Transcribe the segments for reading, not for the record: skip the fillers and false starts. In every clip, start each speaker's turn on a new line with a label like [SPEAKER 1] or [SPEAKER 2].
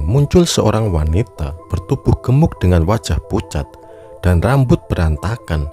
[SPEAKER 1] muncul seorang wanita bertubuh gemuk dengan wajah pucat dan rambut berantakan.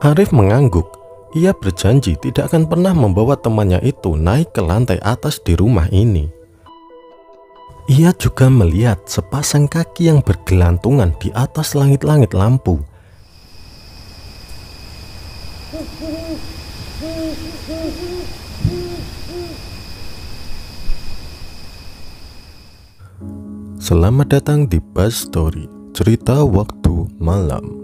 [SPEAKER 1] Arif mengangguk. Ia berjanji tidak akan pernah membawa temannya itu naik ke lantai atas di rumah ini. Ia juga melihat sepasang kaki yang bergelantungan di atas langit-langit lampu. Selamat datang di Buzz Story, cerita waktu malam.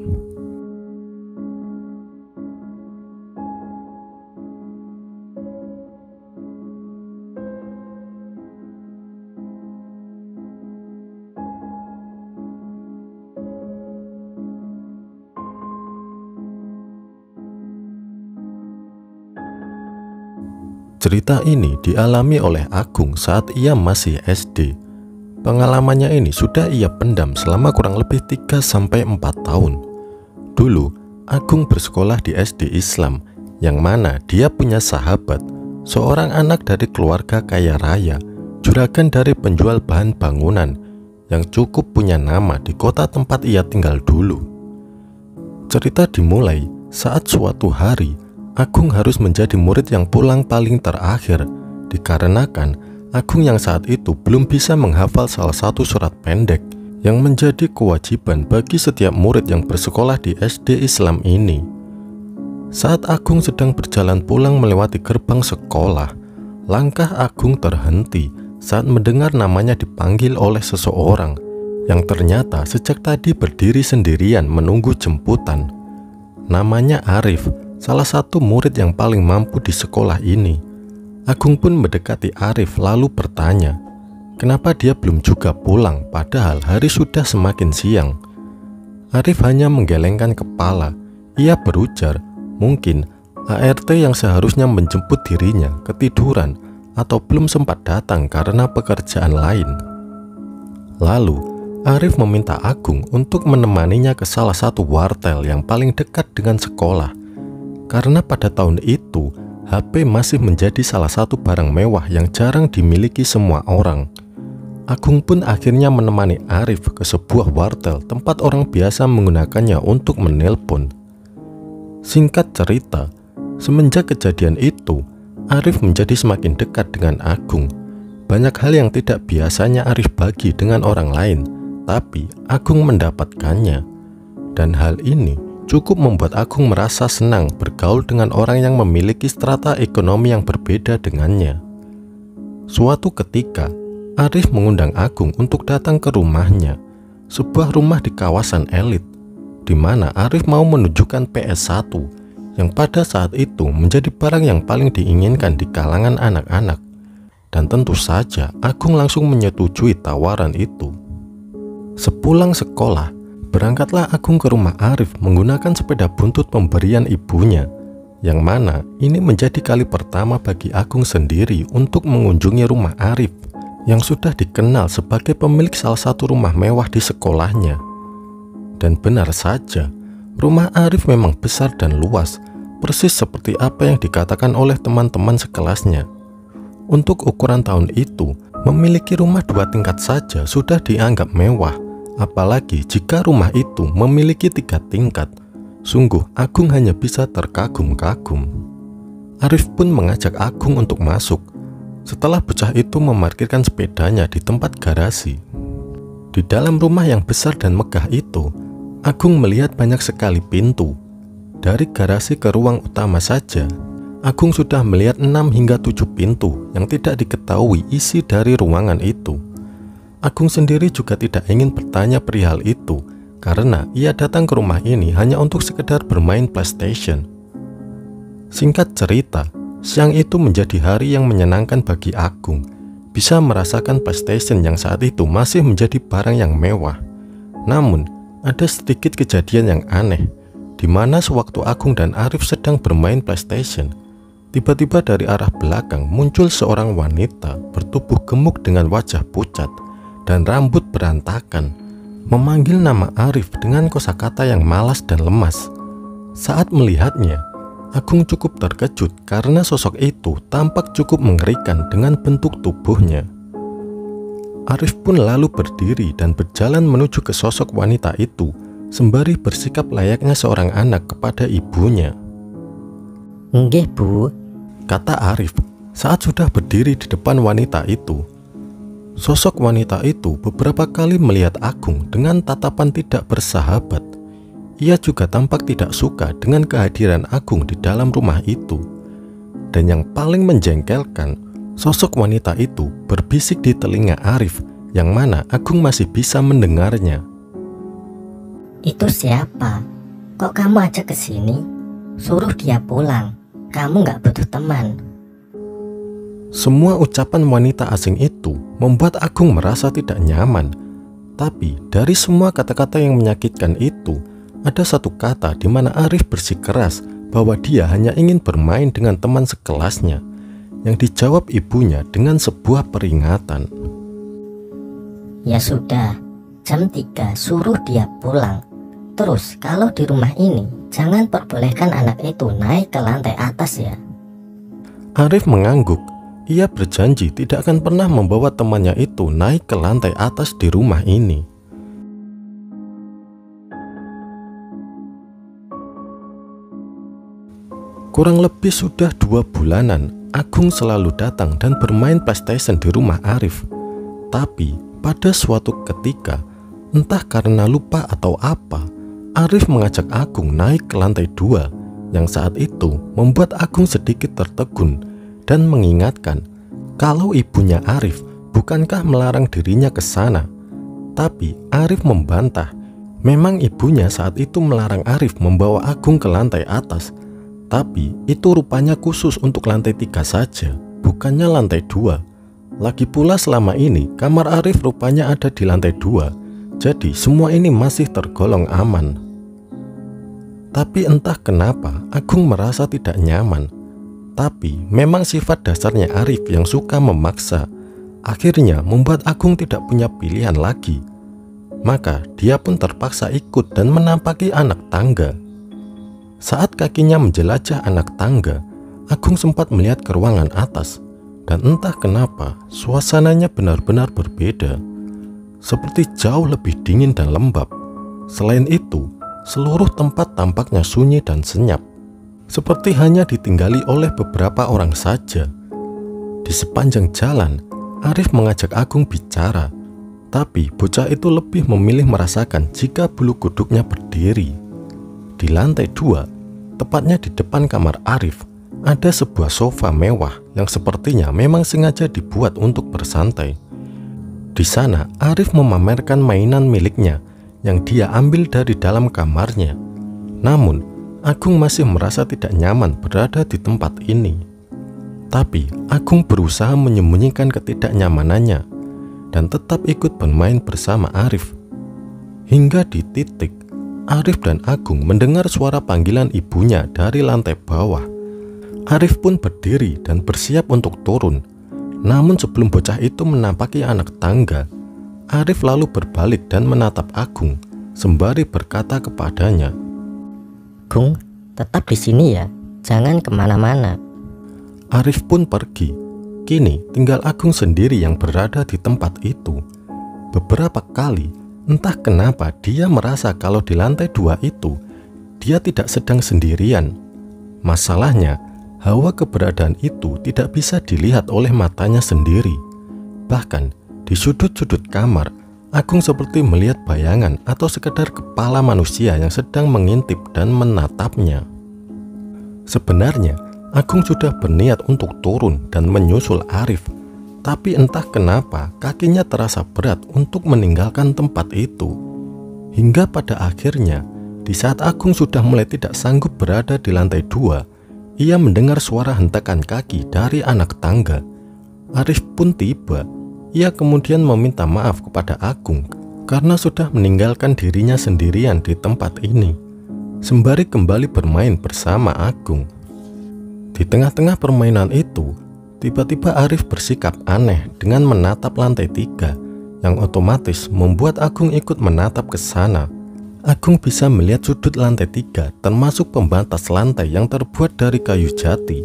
[SPEAKER 1] Cerita ini dialami oleh Agung saat ia masih SD. Pengalamannya ini sudah ia pendam selama kurang lebih 3-4 tahun. Dulu, Agung bersekolah di SD Islam, yang mana dia punya sahabat, seorang anak dari keluarga kaya raya, juragan dari penjual bahan bangunan, yang cukup punya nama di kota tempat ia tinggal dulu. Cerita dimulai saat suatu hari, Agung harus menjadi murid yang pulang paling terakhir, dikarenakan Agung yang saat itu belum bisa menghafal salah satu surat pendek yang menjadi kewajiban bagi setiap murid yang bersekolah di SD Islam ini. Saat Agung sedang berjalan pulang melewati gerbang sekolah, langkah Agung terhenti saat mendengar namanya dipanggil oleh seseorang yang ternyata sejak tadi berdiri sendirian menunggu jemputan. Namanya Arif, salah satu murid yang paling mampu di sekolah ini. Agung pun mendekati Arif lalu bertanya, kenapa dia belum juga pulang padahal hari sudah semakin siang. Arif hanya menggelengkan kepala. Ia berujar, mungkin ART yang seharusnya menjemput dirinya ketiduran atau belum sempat datang karena pekerjaan lain. Lalu, Arif meminta Agung untuk menemaninya ke salah satu wartel yang paling dekat dengan sekolah. Karena pada tahun itu, HP masih menjadi salah satu barang mewah yang jarang dimiliki semua orang. Agung pun akhirnya menemani Arif ke sebuah wartel tempat orang biasa menggunakannya untuk menelpon. Singkat cerita, semenjak kejadian itu, Arif menjadi semakin dekat dengan Agung. Banyak hal yang tidak biasanya Arif bagi dengan orang lain, tapi Agung mendapatkannya. Dan hal ini cukup membuat Agung merasa senang bergaul dengan orang yang memiliki strata ekonomi yang berbeda dengannya. Suatu ketika, Arif mengundang Agung untuk datang ke rumahnya, sebuah rumah di kawasan elit, di mana Arif mau menunjukkan PS1, yang pada saat itu menjadi barang yang paling diinginkan di kalangan anak-anak. Dan tentu saja, Agung langsung menyetujui tawaran itu. Sepulang sekolah, berangkatlah Agung ke rumah Arif menggunakan sepeda buntut pemberian ibunya, yang mana ini menjadi kali pertama bagi Agung sendiri untuk mengunjungi rumah Arif, yang sudah dikenal sebagai pemilik salah satu rumah mewah di sekolahnya. Dan benar saja, rumah Arif memang besar dan luas, persis seperti apa yang dikatakan oleh teman-teman sekelasnya. Untuk ukuran tahun itu, memiliki rumah 2 tingkat saja sudah dianggap mewah. Apalagi jika rumah itu memiliki 3 tingkat, sungguh Agung hanya bisa terkagum-kagum. Arif pun mengajak Agung untuk masuk. Setelah bocah itu memarkirkan sepedanya di tempat garasi. Di dalam rumah yang besar dan megah itu, Agung melihat banyak sekali pintu. Dari garasi ke ruang utama saja, Agung sudah melihat 6 hingga 7 pintu yang tidak diketahui isi dari ruangan itu. Agung sendiri juga tidak ingin bertanya perihal itu, karena ia datang ke rumah ini hanya untuk sekedar bermain PlayStation. Singkat cerita, siang itu menjadi hari yang menyenangkan bagi Agung. Bisa merasakan PlayStation yang saat itu masih menjadi barang yang mewah. Namun, ada sedikit kejadian yang aneh, di mana sewaktu Agung dan Arif sedang bermain PlayStation, tiba-tiba dari arah belakang muncul seorang wanita bertubuh gemuk dengan wajah pucat dan rambut berantakan, memanggil nama Arif dengan kosakata yang malas dan lemas. Saat melihatnya, Agung cukup terkejut karena sosok itu tampak cukup mengerikan dengan bentuk tubuhnya. Arif pun lalu berdiri dan berjalan menuju ke sosok wanita itu, sembari bersikap layaknya seorang anak kepada ibunya.
[SPEAKER 2] "Nggih, Bu,"
[SPEAKER 1] kata Arif saat sudah berdiri di depan wanita itu. Sosok wanita itu beberapa kali melihat Agung dengan tatapan tidak bersahabat. Ia juga tampak tidak suka dengan kehadiran Agung di dalam rumah itu. Dan yang paling menjengkelkan, sosok wanita itu berbisik di telinga Arif, yang mana Agung masih bisa mendengarnya.
[SPEAKER 2] "Itu siapa? Kok kamu ajak ke sini? Suruh dia pulang. Kamu nggak butuh teman."
[SPEAKER 1] Semua ucapan wanita asing itu membuat Agung merasa tidak nyaman. Tapi dari semua kata-kata yang menyakitkan itu, ada satu kata di mana Arif bersikeras bahwa dia hanya ingin bermain dengan teman sekelasnya, yang dijawab ibunya dengan sebuah peringatan.
[SPEAKER 2] "Ya sudah, jam 3 suruh dia pulang. Terus kalau di rumah ini, jangan perbolehkan anak itu naik ke lantai atas ya."
[SPEAKER 1] Arif mengangguk. Ia berjanji tidak akan pernah membawa temannya itu naik ke lantai atas di rumah ini. Kurang lebih sudah 2 bulanan, Agung selalu datang dan bermain PlayStation di rumah Arif. Tapi pada suatu ketika, entah karena lupa atau apa, Arif mengajak Agung naik ke lantai 2, yang saat itu membuat Agung sedikit tertegun dan mengingatkan kalau ibunya Arif bukankah melarang dirinya ke sana. Tapi Arif membantah, memang ibunya saat itu melarang Arif membawa Agung ke lantai atas. Tapi itu rupanya khusus untuk lantai 3 saja, bukannya lantai 2. Lagi pula selama ini kamar Arif rupanya ada di lantai 2, jadi semua ini masih tergolong aman. Tapi entah kenapa Agung merasa tidak nyaman. Tapi memang sifat dasarnya Arif yang suka memaksa, akhirnya membuat Agung tidak punya pilihan lagi. Maka dia pun terpaksa ikut dan menampaki anak tangga. Saat kakinya menjelajah anak tangga, Agung sempat melihat ke ruangan atas. Dan entah kenapa suasananya benar-benar berbeda, seperti jauh lebih dingin dan lembab. Selain itu, seluruh tempat tampaknya sunyi dan senyap, seperti hanya ditinggali oleh beberapa orang saja. Di sepanjang jalan, Arif mengajak Agung bicara, tapi bocah itu lebih memilih merasakan jika bulu kuduknya berdiri. Di lantai 2, tepatnya di depan kamar Arif, ada sebuah sofa mewah yang sepertinya memang sengaja dibuat untuk bersantai. Di sana, Arif memamerkan mainan miliknya yang dia ambil dari dalam kamarnya. Namun, Agung masih merasa tidak nyaman berada di tempat ini. Tapi Agung berusaha menyembunyikan ketidaknyamanannya dan tetap ikut bermain bersama Arif. Hingga di titik Arif dan Agung mendengar suara panggilan ibunya dari lantai bawah. Arif pun berdiri dan bersiap untuk turun. Namun sebelum bocah itu menampaki anak tangga, Arif lalu berbalik dan menatap Agung sembari berkata kepadanya,
[SPEAKER 2] "Gung, tetap di sini ya, jangan kemana-mana."
[SPEAKER 1] Arif pun pergi. Kini tinggal Agung sendiri yang berada di tempat itu. Beberapa kali, entah kenapa dia merasa kalau di lantai 2 itu, dia tidak sedang sendirian. Masalahnya, hawa keberadaan itu tidak bisa dilihat oleh matanya sendiri. Bahkan, di sudut-sudut kamar, Agung seperti melihat bayangan atau sekedar kepala manusia yang sedang mengintip dan menatapnya. Sebenarnya, Agung sudah berniat untuk turun dan menyusul Arif. Tapi entah kenapa kakinya terasa berat untuk meninggalkan tempat itu. Hingga pada akhirnya, di saat Agung sudah mulai tidak sanggup berada di lantai 2, ia mendengar suara hentakan kaki dari anak tangga. Arif pun tiba. Ia kemudian meminta maaf kepada Agung karena sudah meninggalkan dirinya sendirian di tempat ini, sembari kembali bermain bersama Agung. Di tengah-tengah permainan itu, tiba-tiba Arif bersikap aneh dengan menatap lantai 3, yang otomatis membuat Agung ikut menatap ke sana. Agung bisa melihat sudut lantai 3 termasuk pembatas lantai yang terbuat dari kayu jati.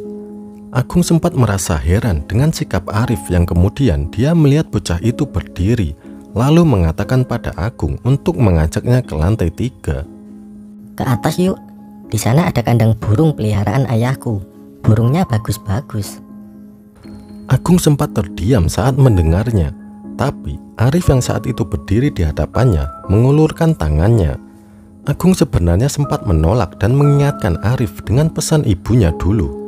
[SPEAKER 1] Agung sempat merasa heran dengan sikap Arif yang kemudian dia melihat bocah itu berdiri lalu mengatakan pada Agung untuk mengajaknya ke lantai 3.
[SPEAKER 2] Ke atas yuk, di sana ada kandang burung peliharaan ayahku. Burungnya bagus-bagus.
[SPEAKER 1] Agung sempat terdiam saat mendengarnya, tapi Arif yang saat itu berdiri di hadapannya mengulurkan tangannya. Agung sebenarnya sempat menolak dan mengingatkan Arif dengan pesan ibunya dulu.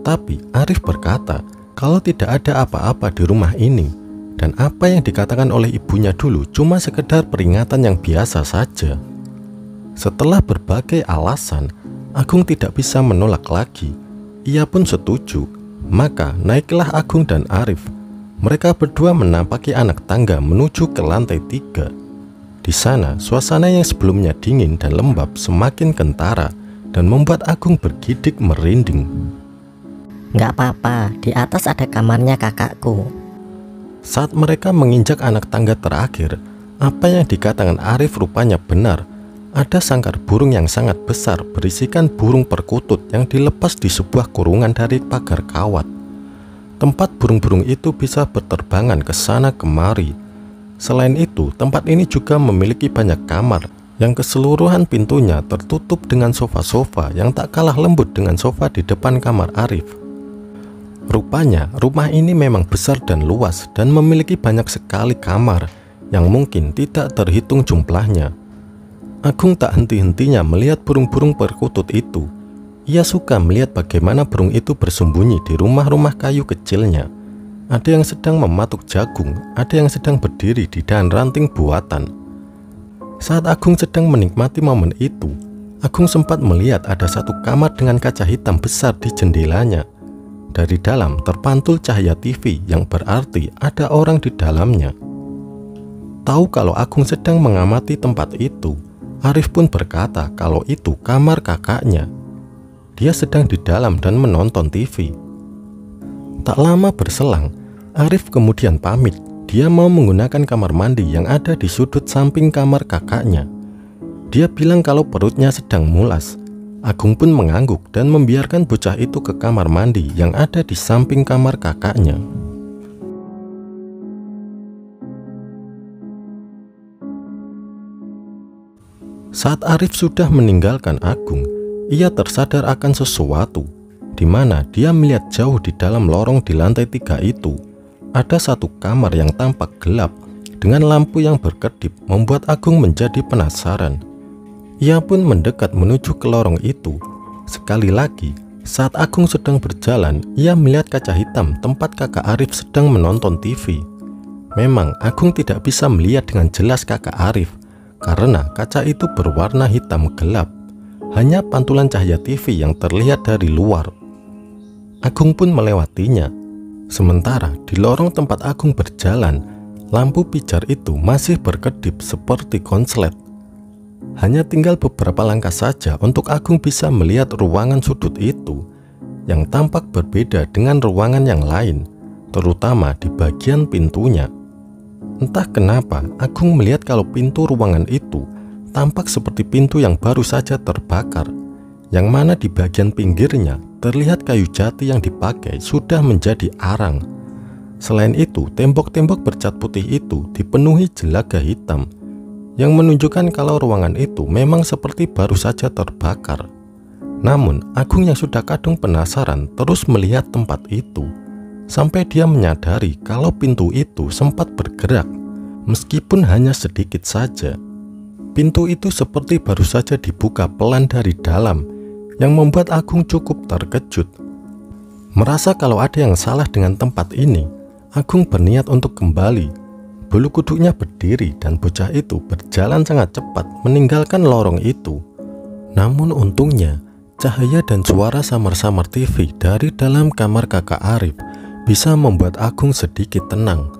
[SPEAKER 1] Tapi Arif berkata kalau tidak ada apa-apa di rumah ini dan apa yang dikatakan oleh ibunya dulu cuma sekedar peringatan yang biasa saja. Setelah berbagai alasan, Agung tidak bisa menolak lagi. Ia pun setuju. Maka naiklah Agung dan Arif. Mereka berdua menampaki anak tangga menuju ke lantai 3. Di sana suasana yang sebelumnya dingin dan lembab semakin kentara dan membuat Agung bergidik merinding.
[SPEAKER 2] Nggak apa-apa, di atas ada kamarnya kakakku.
[SPEAKER 1] Saat mereka menginjak anak tangga terakhir, apa yang dikatakan Arif rupanya benar. Ada sangkar burung yang sangat besar berisikan burung perkutut yang dilepas di sebuah kurungan dari pagar kawat. Tempat burung-burung itu bisa berterbangan ke sana kemari. Selain itu, tempat ini juga memiliki banyak kamar yang keseluruhan pintunya tertutup dengan sofa-sofa yang tak kalah lembut dengan sofa di depan kamar Arif. Rupanya rumah ini memang besar dan luas dan memiliki banyak sekali kamar yang mungkin tidak terhitung jumlahnya. Agung tak henti-hentinya melihat burung-burung perkutut itu. Ia suka melihat bagaimana burung itu bersembunyi di rumah-rumah kayu kecilnya. Ada yang sedang mematuk jagung, ada yang sedang berdiri di dahan ranting buatan. Saat Agung sedang menikmati momen itu, Agung sempat melihat ada satu kamar dengan kaca hitam besar di jendelanya. Dari dalam terpantul cahaya TV yang berarti ada orang di dalamnya. Tahu kalau Agung sedang mengamati tempat itu, Arif pun berkata kalau itu kamar kakaknya. Dia sedang di dalam dan menonton TV. Tak lama berselang, Arif kemudian pamit. Dia mau menggunakan kamar mandi yang ada di sudut samping kamar kakaknya. Dia bilang kalau perutnya sedang mulas. Agung pun mengangguk dan membiarkan bocah itu ke kamar mandi yang ada di samping kamar kakaknya. Saat Arif sudah meninggalkan Agung, ia tersadar akan sesuatu, di mana dia melihat jauh di dalam lorong di lantai 3 itu. Ada satu kamar yang tampak gelap dengan lampu yang berkedip membuat Agung menjadi penasaran. Ia pun mendekat menuju ke lorong itu. Sekali lagi, saat Agung sedang berjalan, ia melihat kaca hitam tempat kakak Arif sedang menonton TV. Memang Agung tidak bisa melihat dengan jelas kakak Arif karena kaca itu berwarna hitam gelap. Hanya pantulan cahaya TV yang terlihat dari luar. Agung pun melewatinya. Sementara di lorong tempat Agung berjalan, lampu pijar itu masih berkedip seperti konslet. Hanya tinggal beberapa langkah saja untuk Agung bisa melihat ruangan sudut itu yang tampak berbeda dengan ruangan yang lain, terutama di bagian pintunya. Entah kenapa Agung melihat kalau pintu ruangan itu tampak seperti pintu yang baru saja terbakar, yang mana di bagian pinggirnya terlihat kayu jati yang dipakai sudah menjadi arang. Selain itu, tembok-tembok bercat putih itu dipenuhi jelaga hitam yang menunjukkan kalau ruangan itu memang seperti baru saja terbakar. Namun Agung yang sudah kadung penasaran terus melihat tempat itu sampai dia menyadari kalau pintu itu sempat bergerak meskipun hanya sedikit saja. Pintu itu seperti baru saja dibuka pelan dari dalam yang membuat Agung cukup terkejut. Merasa kalau ada yang salah dengan tempat ini, Agung berniat untuk kembali. Bulu kuduknya berdiri dan bocah itu berjalan sangat cepat meninggalkan lorong itu. Namun untungnya, cahaya dan suara samar-samar TV dari dalam kamar kakak Arif bisa membuat Agung sedikit tenang.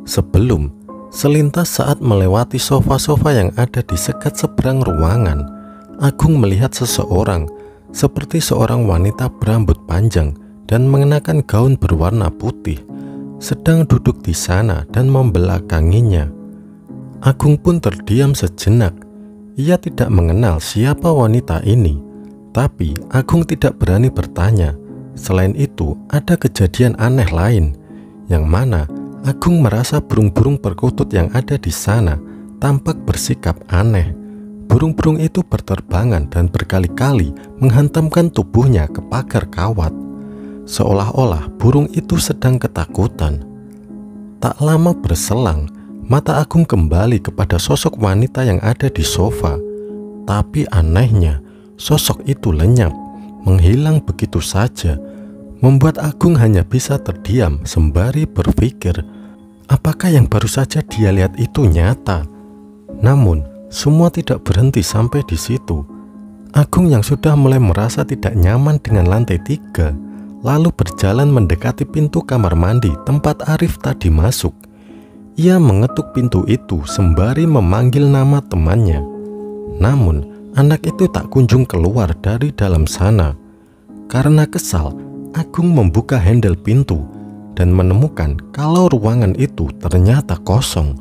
[SPEAKER 1] Sebelum, selintas saat melewati sofa-sofa yang ada di sekat seberang ruangan, Agung melihat seseorang seperti seorang wanita berambut panjang dan mengenakan gaun berwarna putih sedang duduk di sana dan membelakanginya. Agung pun terdiam sejenak. Ia tidak mengenal siapa wanita ini, tapi Agung tidak berani bertanya Selain itu, ada kejadian aneh lain, yang mana Agung merasa burung-burung perkutut yang ada di sana tampak bersikap aneh. Burung-burung itu berterbangan dan berkali-kali menghantamkan tubuhnya ke pagar kawat, seolah-olah burung itu sedang ketakutan. Tak lama berselang, mata Agung kembali kepada sosok wanita yang ada di sofa. Tapi anehnya, sosok itu lenyap, menghilang begitu saja, membuat Agung hanya bisa terdiam sembari berpikir, apakah yang baru saja dia lihat itu nyata? Namun, semua tidak berhenti sampai di situ. Agung yang sudah mulai merasa tidak nyaman dengan lantai 3, lalu berjalan mendekati pintu kamar mandi tempat Arif tadi masuk. Ia mengetuk pintu itu sembari memanggil nama temannya. Namun, anak itu tak kunjung keluar dari dalam sana. Karena kesal, Agung membuka handle pintu dan menemukan kalau ruangan itu ternyata kosong.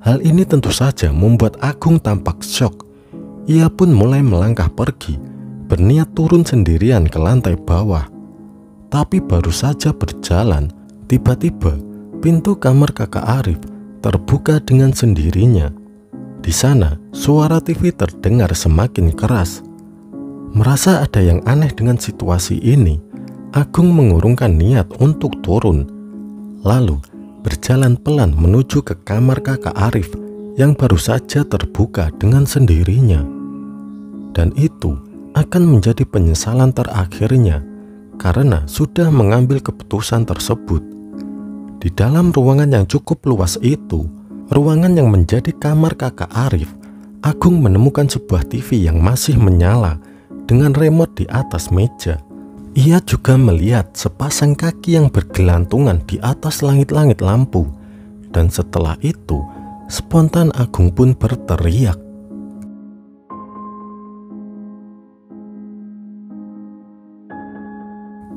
[SPEAKER 1] Hal ini tentu saja membuat Agung tampak syok. Ia pun mulai melangkah pergi, berniat turun sendirian ke lantai bawah. Tapi baru saja berjalan, tiba-tiba pintu kamar kakak Arif terbuka dengan sendirinya. Di sana, suara TV terdengar semakin keras. Merasa ada yang aneh dengan situasi ini, Agung mengurungkan niat untuk turun, lalu berjalan pelan menuju ke kamar kakak Arif yang baru saja terbuka dengan sendirinya. Dan itu akan menjadi penyesalan terakhirnya karena sudah mengambil keputusan tersebut. Di dalam ruangan yang cukup luas itu, ruangan yang menjadi kamar kakak Arif, Agung menemukan sebuah TV yang masih menyala dengan remote di atas meja. Ia juga melihat sepasang kaki yang bergelantungan di atas langit-langit lampu. Dan setelah itu, spontan Agung pun berteriak.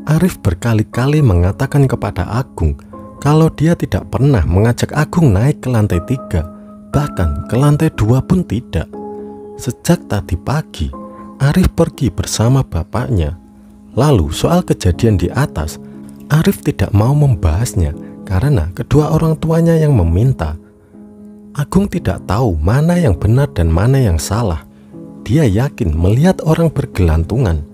[SPEAKER 1] Arif berkali-kali mengatakan kepada Agung kalau dia tidak pernah mengajak Agung naik ke lantai 3, bahkan ke lantai 2 pun tidak. Sejak tadi pagi, Arif pergi bersama bapaknya. Lalu soal kejadian di atas, Arif tidak mau membahasnya karena kedua orang tuanya yang meminta. Agung tidak tahu mana yang benar dan mana yang salah. Dia yakin melihat orang bergelantungan.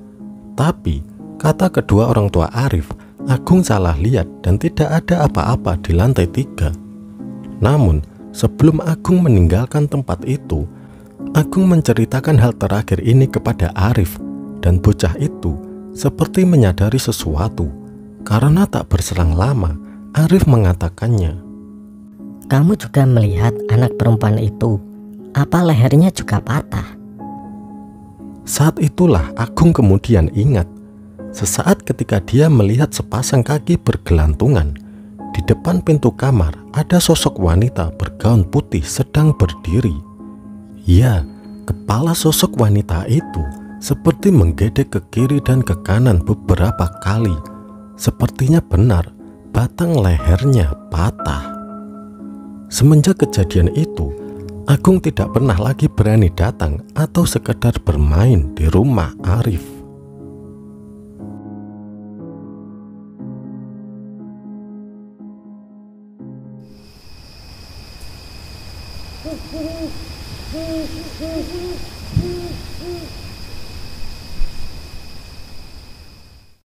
[SPEAKER 1] Tapi kata kedua orang tua Arif, Agung salah lihat dan tidak ada apa-apa di lantai 3. Namun sebelum Agung meninggalkan tempat itu, Agung menceritakan hal terakhir ini kepada Arif. Dan bocah itu seperti menyadari sesuatu. Karena tak berselang lama, Arif mengatakannya.
[SPEAKER 2] Kamu juga melihat anak perempuan itu? Apa lehernya juga patah?
[SPEAKER 1] Saat itulah Agung kemudian ingat. Sesaat ketika dia melihat sepasang kaki bergelantungan, di depan pintu kamar ada sosok wanita bergaun putih sedang berdiri. Ya, kepala sosok wanita itu seperti menggedek ke kiri dan ke kanan beberapa kali. Sepertinya benar, batang lehernya patah. Semenjak kejadian itu, Agung tidak pernah lagi berani datang atau sekedar bermain di rumah Arif.